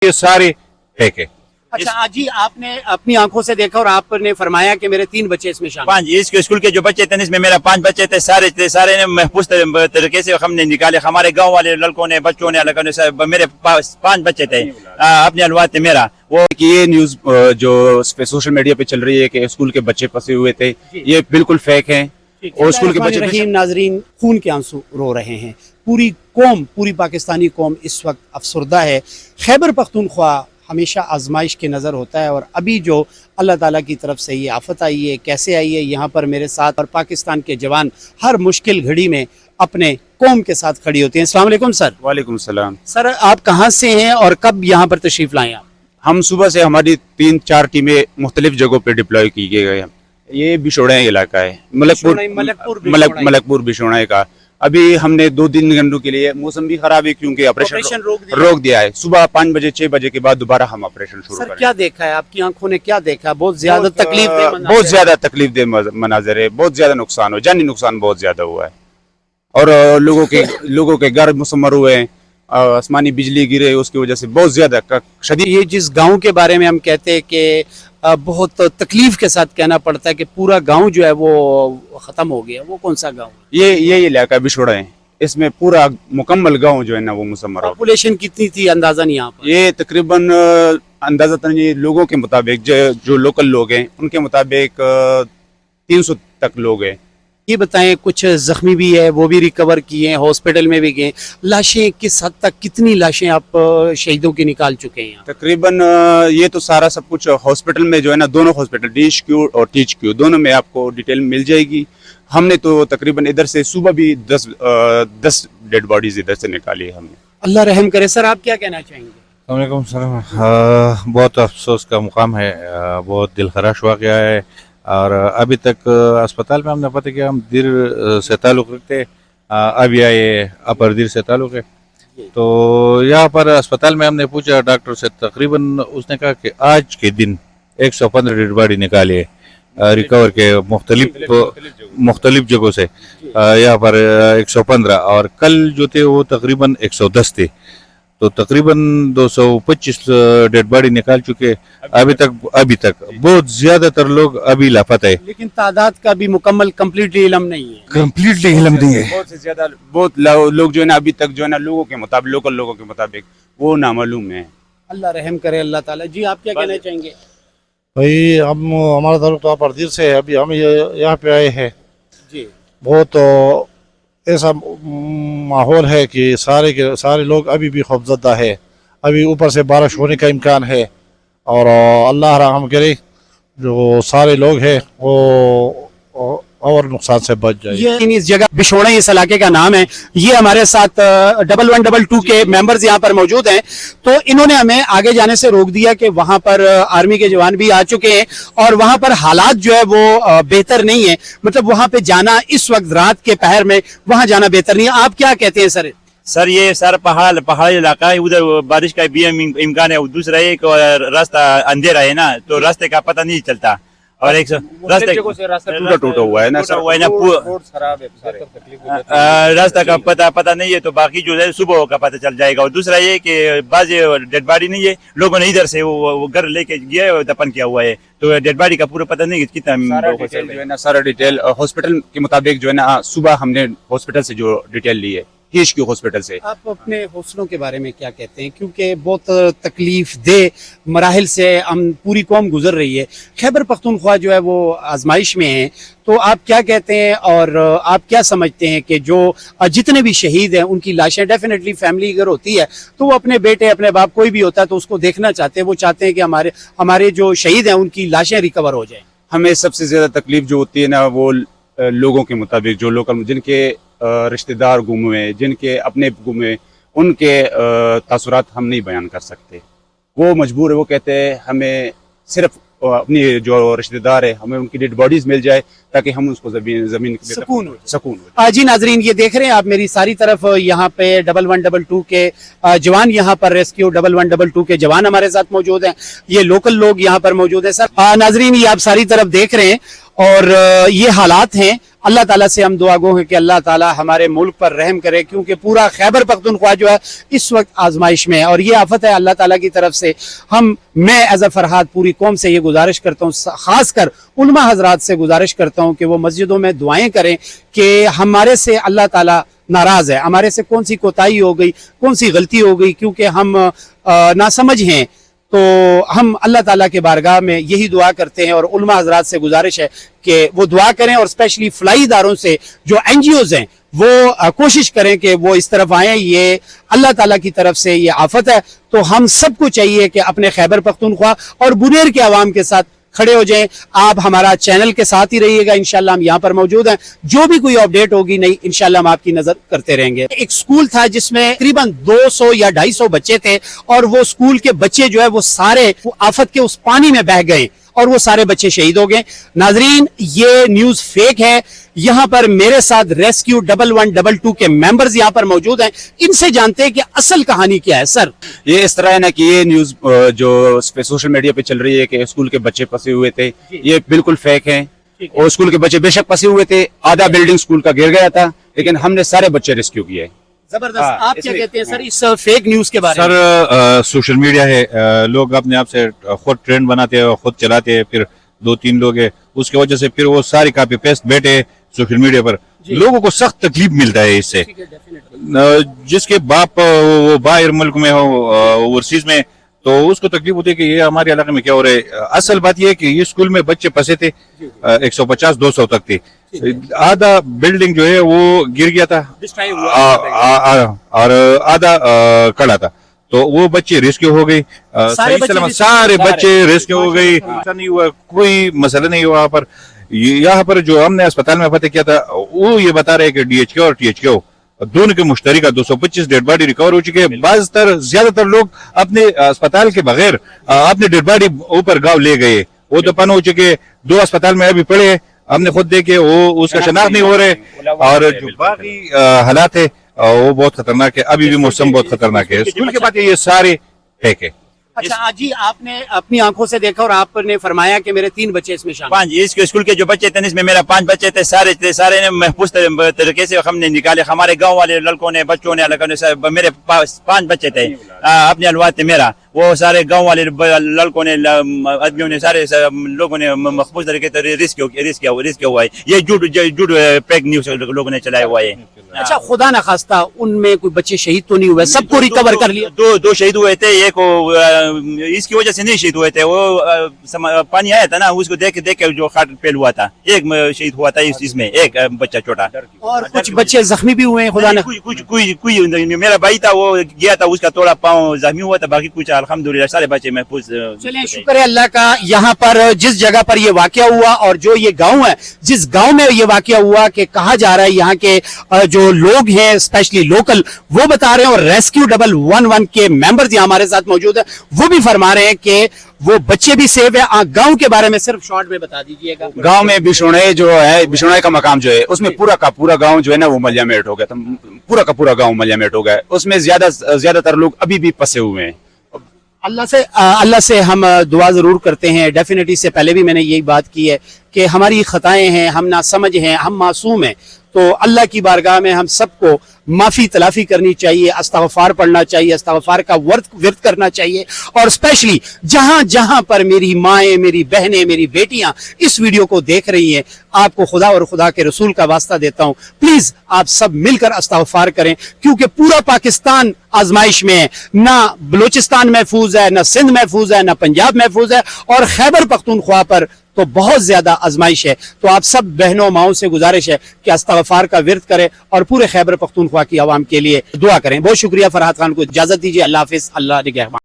ये सारे फेक है। अच्छा जी, आपने अपनी आंखों से देखा और आपने फरमाया कि मेरे 3 बच्चे इसमें शामिल। 5 इसके स्कूल के जो बच्चे थे इसमें मेरा 5 बच्चे थे, सारे ने महफूज तरीके से हमने निकाले। हमारे गांव वाले लड़कों ने, बच्चों ने, लड़कों ने, मेरे पास 5 बच्चे थे अपने अलवाद थे मेरा। वो कि ये न्यूज जो सोशल मीडिया पे चल रही है कि स्कूल के बच्चे फंसे हुए थे, ये बिल्कुल फेक है। और स्कूल के बच्चे रहीम नाजरीन, खून के आंसू रो रहे हैं। पूरी कौम, पूरी पाकिस्तानी कौम इस वक्त अफसरदा है। खैबर पख्तूनख्वा हमेशा आजमाइश की नज़र होता है और अभी जो अल्लाह ताला की तरफ से ये आफत आई है, कैसे आई है, यहाँ पर मेरे साथ और पाकिस्तान के जवान हर मुश्किल घड़ी में अपने कौम के साथ खड़ी होती हैं। अस्सलाम वालेकुम सर। वालेकुम सलाम। सर, आप कहाँ से हैं और कब यहाँ पर तशरीफ़ लाए आप? हम सुबह से हमारी 3-4 टीमें मुख्तलिफ जगहों पे डिप्लॉय की गए हैं। ये बिशोड़ा इलाका है, मलकपुर बिशोड़ा का। अभी हमने 2-3 घंटों के लिए, मौसम भी खराब है क्योंकि ऑपरेशन रोक दिया है। सुबह 5 बजे 6 बजे के बाद दोबारा हम ऑपरेशन शुरू करें। क्या देखा है आपकी आंखों ने, क्या देखा? बहुत ज्यादा तकलीफ दे मनाजर है, बहुत ज्यादा नुकसान हो, जानी नुकसान बहुत ज्यादा हुआ है। और लोगों के घर मुसम्मर हुए हैं, आसमानी बिजली गिरे, उसकी वजह से बहुत ज्यादा शदीद। ये जिस गांव के बारे में हम कहते हैं कि बहुत तकलीफ के साथ कहना पड़ता है कि पूरा गांव जो है वो खत्म हो गया, वो कौन सा गांव है? ये इलाका बिछोड़ा है, इसमें पूरा मुकम्मल गांव जो है ना वो मुसम्मर। पॉपुलेशन कितनी थी अंदाजन यहाँ पर? ये तकरीबन अंदाज़तन ये लोगों के मुताबिक, जो लोकल लोग हैं उनके मुताबिक 300 तक लोग हैं। ये बताएं, कुछ जख्मी भी है, वो भी रिकवर किए हैं, हॉस्पिटल में भी गए। लाशें किस हद तक, कितनी लाशें आप शहीदों की निकाल चुके हैं? तकरीबन ये तो सारा सब कुछ हॉस्पिटल में जो है ना, दोनों हॉस्पिटल DHQ और THQ दोनों में आपको डिटेल मिल जाएगी। हमने तो तकरीबन इधर से सुबह भी 10 डेड बॉडीज इधर से निकाली है हमने। अल्लाह रहम करे। सर, आप क्या कहना चाहेंगे? वालेकुम सलाम। बहुत अफसोस का मुकाम है, बहुत दिलखराश वाक़या है। और अभी तक अस्पताल में हमने पता किया, हम दिर से ताल्लुक़ रखते, अभी आए अपर दिर से ताल्लुक़ है। तो यहाँ पर अस्पताल में हमने पूछा डॉक्टर से, तकरीबन उसने कहा कि आज के दिन 115 डेड बॉडी निकाली है रिकवर के मुख्तलिफ जगहों से। यहाँ पर 115 और कल जो थे वो तकरीबन 110 थे। तो तकरीबन 225 डेड बॉडी निकाल चुके अभी तक। बहुत ज्यादातर लोग अभी लापता है, लेकिन तादाद का भी मुकम्मल कंप्लीटली इल्म नहीं है। कंप्लीटली इल्म नहीं है। बहुत से ज्यादा लोग जो है ना अभी तक जो है ना लोगों के मुताबिक, लोकल लोगों के मुताबिक वो नामालूम है। अल्लाह रहम करे, अल्लाह ताला। जी, आप क्या कहना चाहेंगे? भाई, हम हमारा ताल्लुक तो परदीर से है। अभी हम यहाँ पे आए हैं जी। बहुत ऐसा माहौल है कि सारे के सारे लोग अभी भी खौफजदा है। अभी ऊपर से बारिश होने का इम्कान है और अल्लाह रहम करे, जो सारे लोग हैं वो और नुकसान से बच जाए। ये इस जगह बिशोड़ा इस इलाके का नाम है। ये हमारे साथ 1122 के मेंबर्स यहाँ पर मौजूद हैं। तो इन्होंने हमें आगे जाने से रोक दिया कि वहाँ पर आर्मी के जवान भी आ चुके हैं और वहाँ पर हालात जो है वो बेहतर नहीं है। मतलब वहाँ पे जाना इस वक्त रात के पहर में वहाँ जाना बेहतर नहीं है। आप क्या कहते हैं सर? सर, ये सारा पहाड़ी इलाका है, उधर बारिश का भी इम्कान है। दूसरा एक रास्ता अंधेरा है ना, तो रास्ते का पता नहीं चलता। और एक रास्ता टूटा हुआ है ना, रास्ता का पता नहीं है, तो बाकी जो है सुबह का पता चल जाएगा। और दूसरा ये कि बाज डेड बॉडी नहीं है, लोगों ने इधर से वो घर लेके गया और दफन किया हुआ है, तो डेड बॉडी का पूरा पता नहीं कितना जो है ना, सारा डिटेल हॉस्पिटल के मुताबिक जो है ना, सुबह हमने हॉस्पिटल से जो डिटेल ली है THQ हॉस्पिटल से। आप अपने हौसलों के बारे में क्या कहते हैं? क्योंकि बहुत तकलीफ दे मराहिल से हम पूरी कौम गुजर रही है। खैबर पख्तूनख्वा जो है वो आजमाइश में है, तो आप क्या कहते हैं और आप क्या समझते हैं कि जो जितने भी शहीद हैं उनकी लाशें, डेफिनेटली फैमिली अगर होती है तो वो अपने बेटे, अपने बाप, कोई भी होता है तो उसको देखना चाहते हैं। वो चाहते हैं कि हमारे जो शहीद हैं उनकी लाशें रिकवर हो जाएं। हमें सबसे ज्यादा तकलीफ जो होती है ना, वो लोगों के मुताबिक, जो लोकल, जिनके रिश्तेदार गुम हुए, जिनके अपने गुम हुए, उनके तासुरात हम नहीं बयान कर सकते। वो मजबूर है, वो कहते हैं हमें सिर्फ अपनी जो रिश्तेदार है हमें उनकी डेड बॉडीज मिल जाए ताकि हम उसको जमीन सुकून हो। जी नाजरीन, ये देख रहे हैं आप मेरी सारी तरफ, यहाँ पे 1122 के जवान, यहाँ पर रेस्क्यू 1122 के जवान हमारे साथ मौजूद हैं। ये लोकल लोग यहाँ पर मौजूद हैं। सर नाजरीन, ये आप सारी तरफ देख रहे हैं اور یہ حالات ہیں. اللہ تعالیٰ سے ہم دعا گو ہیں کہ اللہ تعالیٰ ہمارے ملک پر رحم کرے, کیونکہ پورا خیبر پختونخوا جو ہے اس وقت آزمائش میں ہے, اور یہ آفت ہے اللہ تعالیٰ کی طرف سے. میں ایز اے فرحاد پوری قوم سے یہ گزارش کرتا ہوں, خاص کر علماء حضرات سے گزارش کرتا ہوں کہ وہ مسجدوں میں دعائیں کریں کہ ہمارے سے اللہ تعالیٰ ناراض ہے, ہمارے سے کون سی کوتاہی ہو گئی, کون سی غلطی ہو گئی, کیونکہ ہم ناسمجھ ہیں. تو ہم اللہ تعالیٰ کے بارگاہ میں یہی دعا کرتے ہیں, اور علماء حضرات سے گزارش ہے کہ وہ دعا کریں, اور اسپیشلی فلاحی اداروں سے جو این جی اوز ہیں وہ کوشش کریں کہ وہ اس طرف آئیں. یہ اللہ تعالیٰ کی طرف سے یہ آفت ہے, تو ہم سب کو چاہیے کہ اپنے خیبر پختونخوا اور بنیر کے عوام کے ساتھ کھڑے ہو جائیں. آپ ہمارا چینل کے ساتھ ہی رہیے گا, انشاءاللہ ہم یہاں پر موجود ہیں, جو بھی کوئی اپڈیٹ ہوگی نہیں انشاءاللہ ہم آپ کی نظر کرتے رہیں گے. ایک سکول تھا جس میں تقریباً 200 یا 250 بچے تھے, اور وہ سکول کے بچے جو ہے وہ سارے آفت کے اس پانی میں بہہ گئے, اور وہ سارے بچے شہید ہو گئے. ناظرین, یہ نیوز فیک ہے. یہاں پر میرے ساتھ ریسکیو 1122 کے ممبرز یہاں پر موجود ہیں, ان سے جانتے ہیں کہ اصل کہانی کیا ہے. سر, یہ اس طرح ہے نا کہ یہ نیوز جو سوشل میڈیا پہ چل رہی ہے کہ اسکول کے بچے پھنسے ہوئے تھے, یہ بالکل فیک ہیں. اور اسکول کے بچے بے شک پھنسے ہوئے تھے, آدھا بلڈنگ اسکول کا گر گیا تھا, لیکن ہم نے سارے بچے ریسکیو کیے. زبردست. آپ کیا کہتے ہیں سر اس فیک نیوز کے بارے میں؟ سر سوشل میڈیا ہے, لوگ اپنے آپ سے خود ٹرینڈ بناتے ہیں, خود چلاتے ہیں, پھر 2-3 لوگ ہیں, اس کی وجہ سے پھر وہ ساری کاپی پیسٹ بیٹھے سوشل میڈیا پر. لوگوں کو سخت تکلیف ملتا ہے اس سے. جس کے باپ وہ باہر ملک میں ہو, اوورسیز میں, تو اس کو تکلیف ہوتی ہے کہ یہ ہمارے علاقے میں کیا ہو رہا ہے. اصل بات یہ ہے کہ یہ اسکول میں بچے پھنسے تھے, 150-200 تک تھے. آدھا بلڈنگ جو ہے وہ گر گیا تھا, اور آدھا کڑا تھا, تو وہ بچے ریسکیو ہو گئی. سارے بچے ریسکیو ہو گئی, نہیں ہوا, کوئی مسئلہ نہیں ہوا. یہاں پر جو ہم نے اسپتال میں فتح کیا تھا, وہ یہ بتا رہے کہ ڈی ایچ کیو اور ٹی ایچ کیو دونوں کے مشترکہ 225 ڈیڈ باڈی ریکور ہو چکے ہیں. زیادہ تر لوگ اپنے اسپتال کے بغیر اپنے ڈیڈ باڈی اوپر گاؤں لے گئے, وہ دفن ہو چکے. 2 اسپتال میں ابھی پڑے, ہم نے خود دیکھے, وہ اس کا شناخت نہیں ہو رہے. اور جو باقی حالات ہے وہ بہت خطرناک ہے. ابھی بھی موسم بہت خطرناک ہے. اسکول کے بعد یہ سارے فیک ہے. اچھا جی, آپ نے اپنی آنکھوں سے دیکھا اور آپ نے فرمایا کہ میرے 3 بچے اس میں شامل. 5 اس کے اسکول کے جو بچے تھے, اس میں میرا 5 بچے تھے. سارے نے محفوظ طریقے سے ہم نے نکالے. ہمارے گاؤں والے لڑکوں نے, بچوں نے, میرے 5 بچے تھے, اپنے الواد تھے میرا. وہ سارے گاؤں والے لڑکوں نے, آدمیوں نے, سارے لوگوں نے محفوظ طریقے سے رسک ہوا ہے. یہ جھوٹ پیک نیوز لوگوں نے چلایا ہوا ہے. اچھا, خدا نخواستہ ان میں کوئی بچے شہید تو نہیں ہوئے؟ سب کو ریکور کر لیا؟ 2 شہید ہوئے تھے. ایک اس کی وجہ سے نہیں شہید ہوئے تھے, وہ پانی آیا تھا نا, اس کو دیکھ کے جو خاٹ پیل ہوا تھا. ایک شہید ہوا تھا اس میں, ایک بچہ چھوٹا, اور کچھ بچے زخمی بھی ہوئے ہیں. خدا نے کوئی میرا بھائی تھا, وہ گیا تھا, اس کا تھوڑا پاؤں زخمی ہوا تھا, باقی کچھ الحمدللہ سارے بچے محفوظ. چلیں, شکر ہے اللہ کا. یہاں پر جس جگہ پر یہ واقعہ ہوا, اور جو یہ گاؤں ہے, جس گاؤں میں یہ واقعہ ہوا, کہ کہا جا رہا ہے یہاں کے جو لوگ ہیں اسپیشلی لوکل, وہ بتا رہے ہیں, اور ریسکیو 111 کے ممبرز یہاں ہمارے ساتھ موجود ہیں, وہ بھی فرما رہے ہیں کہ وہ بچے بھی سیف ہیں. گاؤں کے بارے میں صرف شارٹ میں بتا دیجئے گا. گاؤں میں بشنوئے جو ہے, بشنوئے کا مقام جو ہے, اس میں پورا کا پورا گاؤں جو ہے نا وہ ملیامیٹ ہو گیا تھا. پورا کا پورا گاؤں ملیامیٹ ہو گیا. اس میں زیادہ تر لوگ ابھی بھی پھنسے ہوئے ہیں. اللہ سے ہم دعا ضرور کرتے ہیں. ڈیفینیٹلی سے پہلے بھی میں نے یہی بات کی ہے کہ ہماری خطائیں ہیں, ہم ناسمجھ ہیں, ہم معصوم ہیں. تو اللہ کی بارگاہ میں ہم سب کو معافی تلافی کرنی چاہیے, استغفار پڑھنا چاہیے, استغفار کا ورد کرنا چاہیے. اور اسپیشلی جہاں پر میری مائیں, میری بہنیں, میری بیٹیاں اس ویڈیو کو دیکھ رہی ہیں, آپ کو خدا اور خدا کے رسول کا واسطہ دیتا ہوں, پلیز آپ سب مل کر استغفار کریں, کیونکہ پورا پاکستان آزمائش میں ہے. نہ بلوچستان محفوظ ہے, نہ سندھ محفوظ ہے, نہ پنجاب محفوظ ہے, اور خیبر پختونخوا پر تو بہت زیادہ آزمائش ہے. تو آپ سب بہنوں ماؤں سے گزارش ہے کہ استغفار کا ورد کریں, اور پورے خیبر پختونخوا کی عوام کے لیے دعا کریں. بہت شکریہ. فرحاد خان کو اجازت دیجیے. اللہ حافظ. اللہ نگہبان.